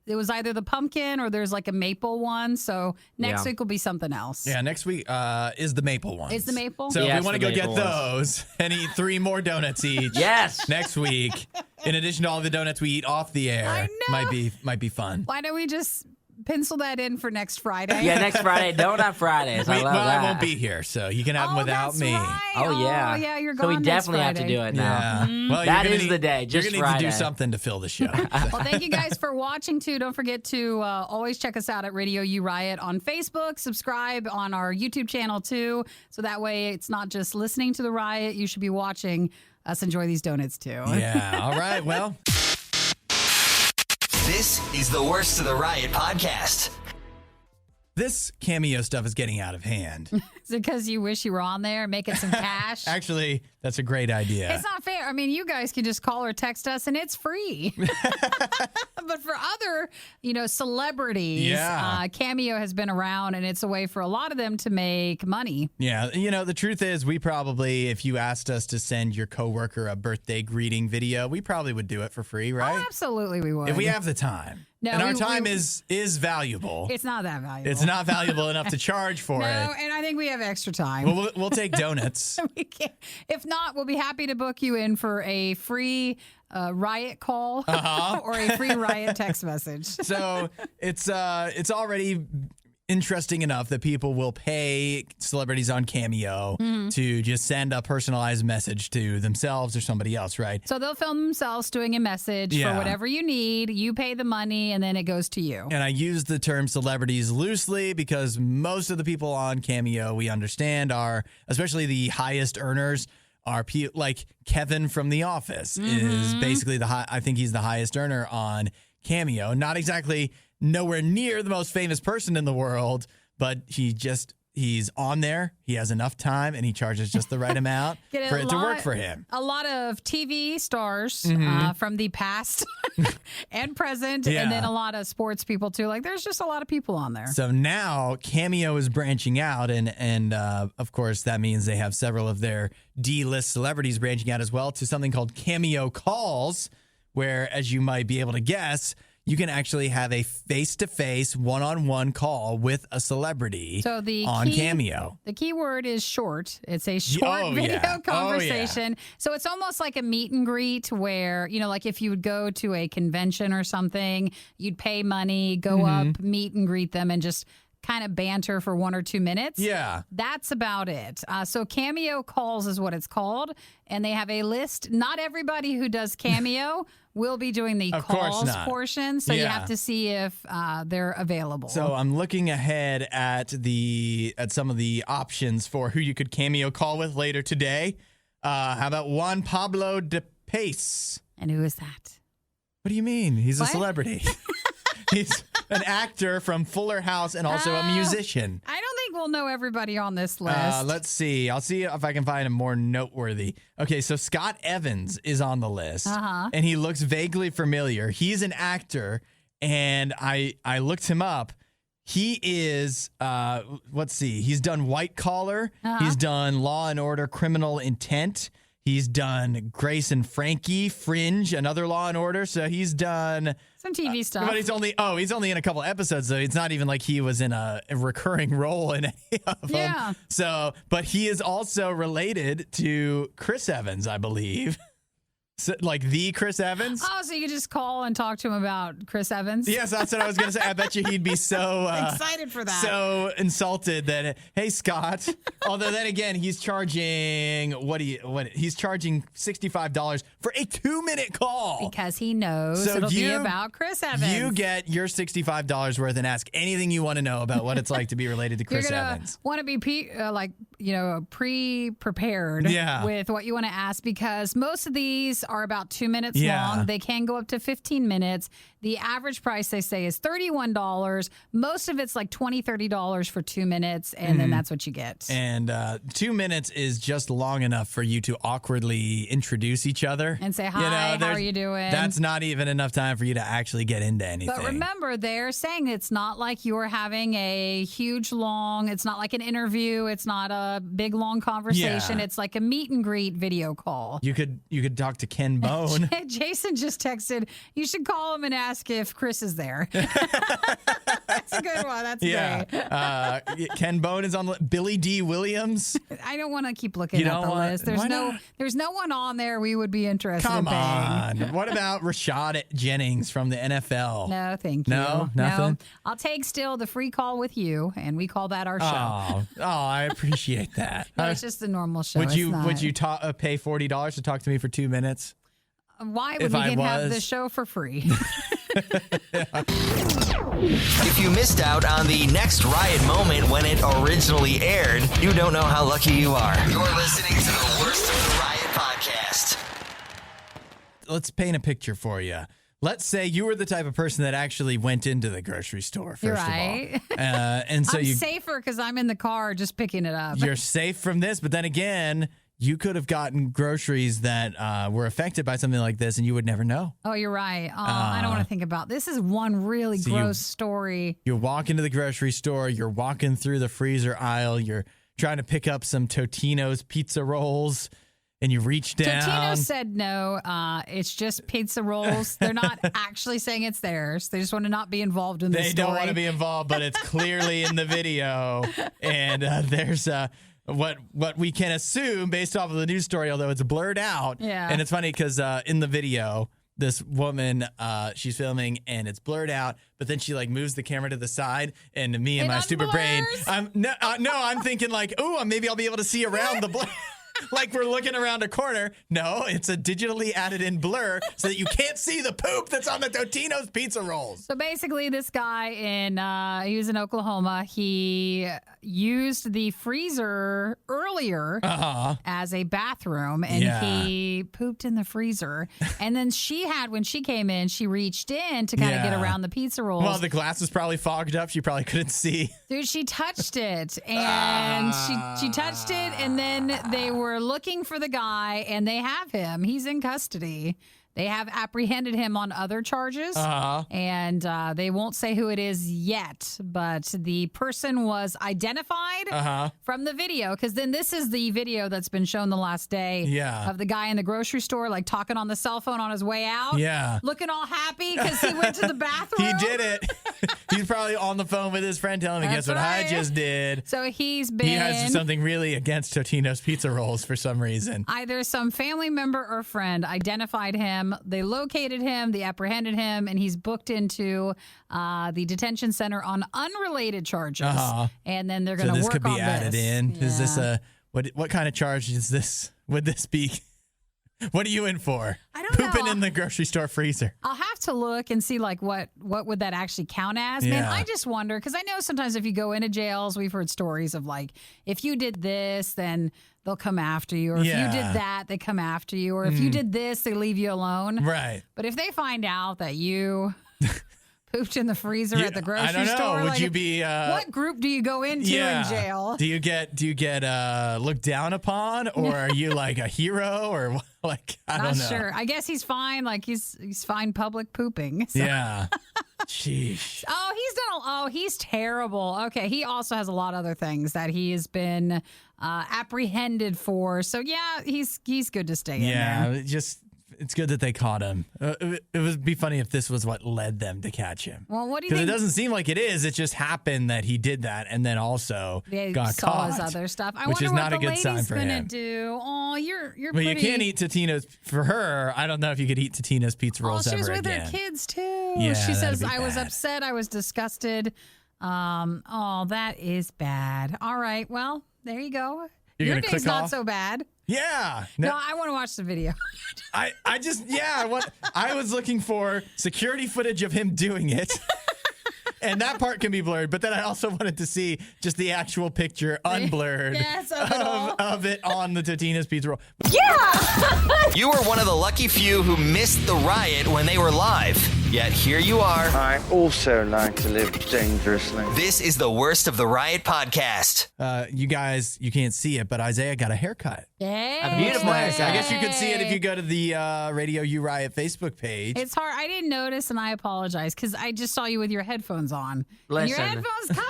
B: It was either the pumpkin or there's like a maple one. So next
C: Yeah.
B: week will be something else.
A: Yeah, next week is the maple one.
B: Is the maple?
A: So
C: Yes,
A: if we want to
C: the
A: go get
C: maple
A: those and eat 3 more donuts each
C: Yes.
A: next week, in addition to all the donuts we eat off the air,
B: I know.
A: might be fun.
B: Why don't we just pencil that in for next Friday?
C: Yeah, next Friday, Donut Fridays. I love that.
A: I won't be here, so you can have them
B: Oh,
A: without
B: that's
A: me.
B: right.
C: Oh, yeah.
B: Yeah, you're
C: So
B: gone
C: we
B: next
C: definitely have to
B: Friday.
C: do it now.
A: Yeah. Well,
C: That
A: you're
C: is
A: gonna
C: the day,
A: You're
C: just
A: gonna need to do
C: Friday.
A: something to fill the show.
B: Well, thank you guys for watching, too. Don't forget to always check us out at RadioU Riot on Facebook. Subscribe on our YouTube channel, too. So that way it's not just listening to the riot. You should be watching us enjoy these donuts, too.
A: Yeah. All right. Well,
D: This is the Worst of the Riot podcast.
A: this Cameo stuff is getting out of hand.
B: Is it because you wish you were on there making some cash?
A: Actually, that's a great idea.
B: It's not fair. I mean, you guys can just call or text us, and it's free. But for other, celebrities,
A: Yeah.
B: Cameo has been around, and it's a way for a lot of them to make money.
A: Yeah, the truth is, we probably, if you asked us to send your coworker a birthday greeting video, we probably would do it for free, right?
B: Oh, absolutely, we would.
A: If we have the time.
B: No,
A: and our
B: we-
A: time
B: we-
A: is valuable.
B: It's not that valuable.
A: It's not valuable enough to charge for
B: No,
A: it.
B: and I think we have extra time.
A: Well, we'll take donuts.
B: We can't. If not, we'll be happy to book you in for a free riot call or a free riot text message.
A: So it's already interesting enough that people will pay celebrities on Cameo to just send a personalized message to themselves or somebody else, right?
B: So they'll film themselves doing a message
A: Yeah.
B: for whatever you need. You pay the money, and then it goes to you.
A: And I use the term celebrities loosely because most of the people on Cameo we understand are, especially the highest earners, are like Kevin from The Office is basically I think he's the highest earner on Cameo. Not exactly nowhere near the most famous person in the world, but he's on there. He has enough time and he charges just the right amount for it to work for him.
B: A lot of TV stars from the past and present,
A: Yeah.
B: and then a lot of sports people too. Like, there's just a lot of people on there.
A: So now Cameo is branching out, and of course that means they have several of their D-list celebrities branching out as well to something called Cameo Calls, where, as you might be able to guess, you can actually have a face-to-face, one-on-one call with a celebrity
B: So
A: on Cameo.
B: The key word is short. It's a short video
A: yeah.
B: conversation. So it's almost like a meet and greet where, like if you would go to a convention or something, you'd pay money, go up, meet and greet them, and just kind of banter for 1 or 2 minutes.
A: Yeah.
B: That's about it. So Cameo Calls is what it's called. And they have a list. Not everybody who does Cameo will be doing the
A: Of course
B: calls
A: not.
B: portion. So you
A: Yeah.
B: have to see if they're available.
A: So I'm looking ahead at some of the options for who you could Cameo call with later today. How about Juan Pablo de Pace?
B: And who is that?
A: What do you mean? He's a
B: What?
A: celebrity. He's an actor from Fuller House and also a musician.
B: I don't think we'll know everybody on this list.
A: Let's see. I'll see if I can find a more noteworthy. Okay, so Scott Evans is on the list, and he looks vaguely familiar. He's an actor, and I looked him up. He is, let's see, he's done White Collar. He's done Law and Order Criminal Intent. He's done Grace and Frankie, Fringe, another Law and Order. So he's done
B: some TV stuff.
A: But he's only in a couple episodes, so it's not even like he was in a recurring role in any of them.
B: Yeah.
A: So, but he is also related to Chris Evans, I believe. So, like the Chris Evans?
B: Oh, so you could just call and talk to him about Chris Evans?
A: Yes, that's what I was going to say. I bet you he'd be so
B: excited for that.
A: So insulted that, hey, Scott. Although then again, he's charging he's charging $65 for a 2-minute call.
B: Because he knows it'll be about Chris Evans.
A: You get your $65 worth and ask anything you want to know about what it's like to be related to Chris Evans.
B: Want to be pre-prepared with what you want to ask, because most of these are about 2 minutes long. They can go up to 15 minutes. The average price, they say, is $31. Most of it's like $20, $30 for 2 minutes, and then that's what you get.
A: And 2 minutes is just long enough for you to awkwardly introduce each other.
B: And say, hi, how are you doing?
A: That's not even enough time for you to actually get into anything.
B: But remember, they're saying it's not like you're having a huge, long, it's not like an interview. It's not a big, long conversation.
A: Yeah.
B: It's like a meet and greet video call.
A: You could talk to Ken Bone.
B: Jason just texted, you should call him and ask if Chris is there. That's a good one. That's great.
A: Ken Bone is on the Billy D. Williams.
B: I don't want to keep looking at the list. There's no one on there we would be interested in paying.
A: Come on. What about Rashad Jennings from the NFL?
B: No, thank you.
A: No, nothing?
B: No. I'll take still the free call with you, and we call that our show.
A: Oh, I appreciate that.
B: No, it's just a normal show.
A: Would you pay $40 to talk to me for 2 minutes?
B: Why would we have the show for free?
D: If you missed out on the next Riot moment when it originally aired, you don't know how lucky you are. You're listening to the Worst of the Riot podcast.
A: Let's paint a picture for you. Let's say you were the type of person that actually went into the grocery store, first of all. And so
B: I'm safer because I'm in the car just picking it up.
A: You're safe from this, but then again, you could have gotten groceries that were affected by something like this, and you would never know.
B: Oh, you're right. I don't want to think about this. Is one really gross story.
A: You walk into the grocery store, you're walking through the freezer aisle, you're trying to pick up some Totino's pizza rolls, and you reach down.
B: Totino said no, it's just pizza rolls. They're not actually saying it's theirs. They just want to not be involved in the story.
A: They don't want to be involved, but it's clearly in the video. And there's what we can assume based off of the news story, although it's blurred out.
B: Yeah.
A: And it's funny because in the video, this woman, she's filming and it's blurred out, but then she like moves the camera to the side, and me and my stupid brain, I'm thinking like, oh, maybe I'll be able to see around the blur. Like we're looking around a corner. No, it's a digitally added in blur so that you can't see the poop that's on the Totino's pizza rolls.
B: So basically this guy he was in Oklahoma. He used the freezer earlier as a bathroom, and he pooped in the freezer. And then when she came in, she reached in to kind of get around the pizza rolls.
A: Well, the glass was probably fogged up. She probably couldn't see.
B: Dude, she touched it, and she touched it, and then they were looking for the guy, and they have him. He's in custody. They have apprehended him on other charges, and they won't say who it is yet, but the person was identified from the video, because then this is the video that's been shown the last day of the guy in the grocery store, like talking on the cell phone on his way out, looking all happy because he went to the bathroom.
A: He did it. He's probably on the phone with his friend telling him, guess what I just did.
B: So he
A: has something really against Totino's pizza rolls for some reason.
B: Either some family member or friend identified him. They located him, they apprehended him, and he's booked into the detention center on unrelated charges. And then they're going to work on this. So this could be
A: added in. Yeah. Is this what kind of charge is this? Would this be? What are you in for?
B: I don't
A: Pooping
B: know.
A: in the grocery store freezer.
B: I'll have to look and see like what would that actually count as. Man,
A: Yeah.
B: I just wonder because I know sometimes if you go into jails, we've heard stories of like if you did this, then they'll come after you, or if you did that, they come after you, or if you did this, they leave you alone.
A: Right.
B: But if they find out that you pooped in the freezer at the grocery
A: I don't know.
B: store,
A: Would
B: like,
A: you be?
B: what group do you go into in jail?
A: Do you get looked down upon, or are you like a hero, or like I
B: Not
A: don't know.
B: sure. I guess he's fine. Like he's fine public pooping. So.
A: Yeah. Sheesh.
B: He's terrible. Okay, he also has a lot of other things that he has been apprehended for. So yeah, he's good to stay in there.
A: Yeah. It's good that they caught him. It would be funny if this was what led them to catch him.
B: Well, what do you
A: Because
B: think?
A: it doesn't seem like it is. It just happened that he did that and then also
B: They
A: got
B: saw
A: caught.
B: his other stuff. I
A: which
B: wonder
A: is
B: what
A: not
B: the
A: a good sign
B: lady's
A: for
B: gonna
A: him.
B: do. Oh, you're
A: But
B: pretty.
A: you can't eat Totino's for her. I don't know if you could eat Totino's pizza rolls
B: she
A: ever
B: was with
A: again.
B: her kids too.
A: Yeah,
B: she says
A: that'd be
B: I was
A: bad.
B: upset. I was disgusted. That is bad. All right. Well, there you go.
A: You're
B: Your
A: gonna
B: day's
A: click
B: not
A: off?
B: so bad.
A: Yeah.
B: No, I want to watch the video.
A: I was looking for security footage of him doing it. And that part can be blurred, but then I also wanted to see just the actual picture unblurred
B: Yes, of it all.
A: of it on the Totino's pizza roll.
D: You were one of the lucky few who missed the riot when they were live. Yet here you are.
E: I also like to live dangerously.
D: This is the Worst of the Riot podcast.
A: You guys, you can't see it, but Isaiah got a haircut.
B: Yeah.
C: A beautiful haircut.
A: I guess you could see it if you go to the RadioU Riot Facebook page.
B: It's hard. I didn't notice, and I apologize because I just saw you with your headphones on. And your
C: Listen.
B: headphones cover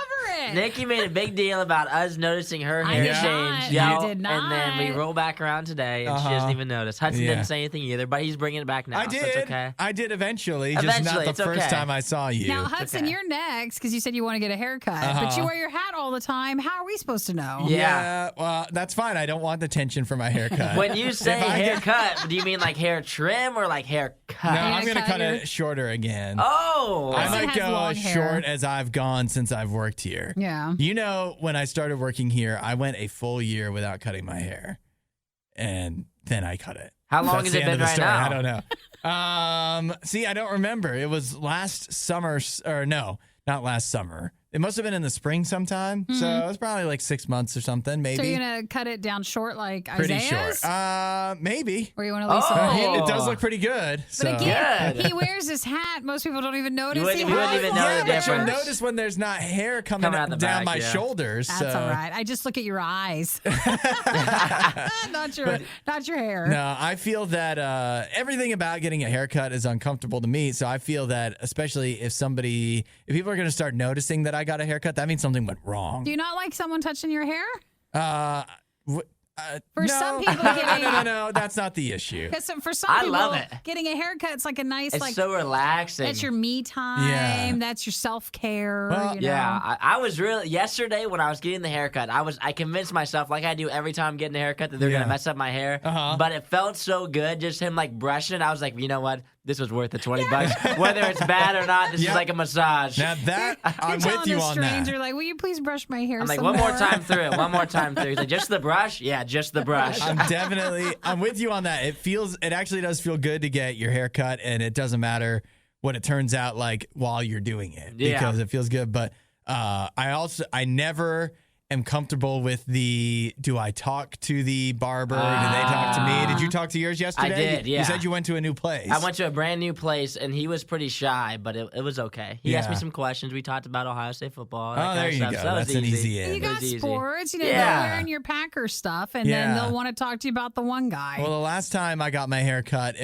B: it.
C: Nikki made a big deal about us noticing her
B: I
C: hair
B: did
C: change.
B: not. I did
C: And then we
B: not.
C: roll back around today, and she doesn't even notice. Hudson
A: Yeah.
C: didn't say anything either, but he's bringing it back now.
A: I
C: So
A: did.
C: it's okay.
A: I did eventually, just not
C: Eventually,
A: the
C: it's
A: first
C: okay.
A: time I saw you.
B: Now, Hudson,
C: okay.
B: you're next because you said you want to get a haircut, but you wear your hat all the time. How are we supposed to know?
C: Yeah.
A: Well, that's fine. I don't want the tension for my haircut.
C: When you say
A: If I get-
C: haircut, do you mean like hair trim or like hair cut?
A: No, I'm going to
B: cut
A: cut
B: your-
A: it shorter again.
C: Oh.
A: I
B: Hudson
A: might
B: has
A: go
B: long
A: as
B: hair.
A: short as I've gone since I've worked here.
B: Yeah.
A: You know, when I started working here, I went a full year without cutting my hair. And then I cut it.
C: How long
A: That's
C: has
A: the
C: it
A: end
C: been
A: of the
C: right
A: story.
C: now?
A: I don't know. See, I don't remember. It was last summer, or no, not last summer. It must have been in the spring sometime. So it was probably like 6 months or something, maybe.
B: So you're going to cut it down short like
A: Pretty
B: Isaiah's?
A: short. Maybe.
B: Or you want to leave some
C: Oh.
B: long?
A: It does look pretty good.
B: But
A: So.
B: again,
C: Good.
B: he wears his hat. Most people don't even notice.
C: wouldn't-
B: he
C: you wouldn't
B: has
C: even
B: long
C: know the
A: Yeah, but you'll
C: difference.
A: notice when there's not hair coming
C: Coming out the
A: down
C: back,
A: my
C: yeah.
A: shoulders.
B: That's
A: so.
B: all right. I just look at your eyes, not your hair.
A: No, I feel that everything about getting a haircut is uncomfortable to me. So I feel that, especially if people are going to start noticing that I got a haircut, that means something went wrong.
B: Do you not like someone touching your hair? For
A: no,
B: some people, getting
A: no, that's not the issue.
B: because for some
C: I
B: people,
C: love it.
B: getting a haircut, it's like a nice
C: It's
B: like
C: so relaxing.
B: that's your me time.
A: Yeah.
B: That's your self care.
A: Well,
C: Yeah, I was really yesterday when I was getting the haircut. I convinced myself, like I do every time I'm getting a haircut, that they're
A: Yeah.
C: gonna mess up my hair. But it felt so good, just him like brushing it. I was like, you know what? This was worth the $20, whether it's bad or not. This is
A: Yep.
C: like a massage.
A: Now that I'm
B: You're
A: with you
B: telling a
A: on
B: stranger,
A: that.
B: like, will you please brush my hair?
C: I'm like,
B: some
C: one more
B: more
C: time through it. One more time through. He's like, just the brush? Yeah, just the brush.
A: I'm with you on that. It actually does feel good to get your hair cut, and it doesn't matter what it turns out like while you're doing it
C: Yeah.
A: because it feels good. But I never am comfortable with do I talk to the barber? Do they talk to me? Did you talk to yours yesterday?
C: did, yeah.
A: You said you went to a new place.
C: I went to a brand new place, and he was pretty shy, but it was okay. He asked me
A: Yeah.
C: some questions. We talked about Ohio State football.
A: Oh,
C: That kind
A: there
C: of
A: you
C: stuff.
A: go.
C: So that was
A: That's an easy in.
B: You
C: It
B: got
C: was easy.
B: sports,
C: Yeah.
B: they're wearing your Packer stuff, and then
A: Yeah.
B: they'll want to talk to you about the one guy.
A: Well, the last time I got my hair cut,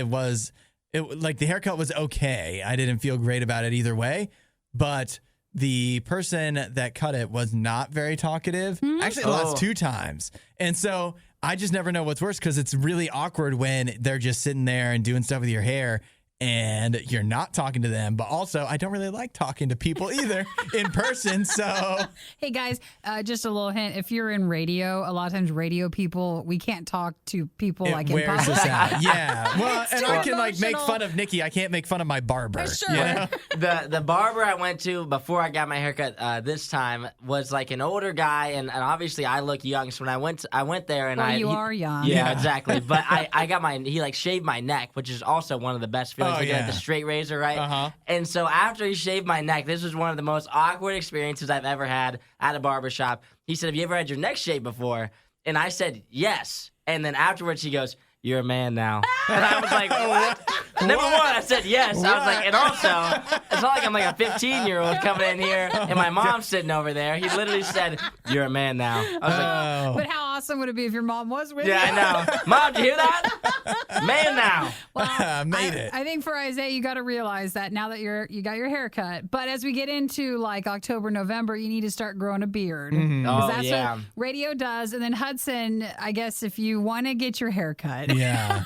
A: like the haircut was okay. I didn't feel great about it either way, but the person that cut it was not very talkative. Actually, the last 2 times. And so I just never know what's worse because it's really awkward when they're just sitting there and doing stuff with your hair and you're not talking to them. But also, I don't really like talking to people either in person. So,
B: Hey guys, just a little hint. If you're in radio, a lot of times radio people, we can't talk to people
A: it
B: like in
A: wears
B: public.
A: us out. Yeah. Well, and
B: too
A: I can like make
B: emotional.
A: fun of Nikki. I can't make fun of my barber.
B: Sure.
A: You know?
C: The barber I went to before I got my haircut this time was like an older guy, and obviously I look young. So when I went there and
B: Well,
C: he
B: are young.
C: Yeah, exactly. But I got he like shaved my neck, which is also one of the best feelings.
A: Oh,
C: like,
A: yeah.
C: like the straight razor, right?
A: Uh-huh.
C: And so after he shaved my neck, this was one of the most awkward experiences I've ever had at a barbershop. He said, "Have you ever had your neck shaved before?" And I said, "Yes." And then afterwards he goes, "You're a man now." And I was like, what? Number one, I said yes. I was like, and also, it's not like I'm like a 15-year-old coming in here and my mom's sitting over there. He literally said, "You're a man now." I was like,
B: But how awesome would it be if your mom was with
C: yeah,
B: you?
C: I know. Mom, did you hear that? Man now.
B: Well,
A: Made it.
B: I think for Isaiah, you got to realize that now that you got your haircut. But as we get into like October, November, you need to start growing a beard.
A: Mm-hmm.
B: 'Cause
C: Oh,
B: that's
C: yeah.
B: what radio does. And then Hudson, I guess if you want to get your haircut,
A: Yeah.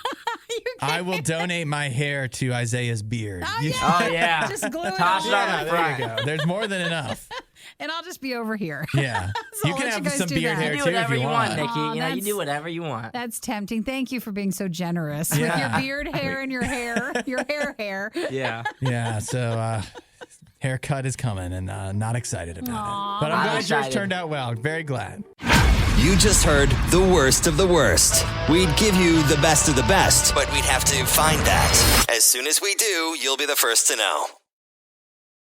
A: I will donate my hair to Isaiah's beard.
C: Oh, yeah.
B: just glue it
C: Toss it
B: on.
C: on the
A: There
C: front.
A: you go. There's more than enough.
B: And I'll just be over here.
A: Yeah.
B: So
A: You
B: I'll
A: can
B: let
A: have
B: you guys
A: some
B: do
A: beard
B: that.
A: hair
C: You do
A: too if
C: whatever
A: you
C: you want,
A: want.
C: Nikki.
B: Aw,
C: You know, you
B: that's-
C: do whatever you want.
B: That's tempting. Thank you for being so generous with your beard hair and your hair, your hair.
C: Yeah.
A: Yeah, so haircut is coming and not excited about it. But I'm
C: I'm
A: glad yours
C: excited.
A: turned out well. Very glad.
D: You just heard the worst of the worst. We'd give you the best of the best, but we'd have to find that. As soon as we do, you'll be the first to know.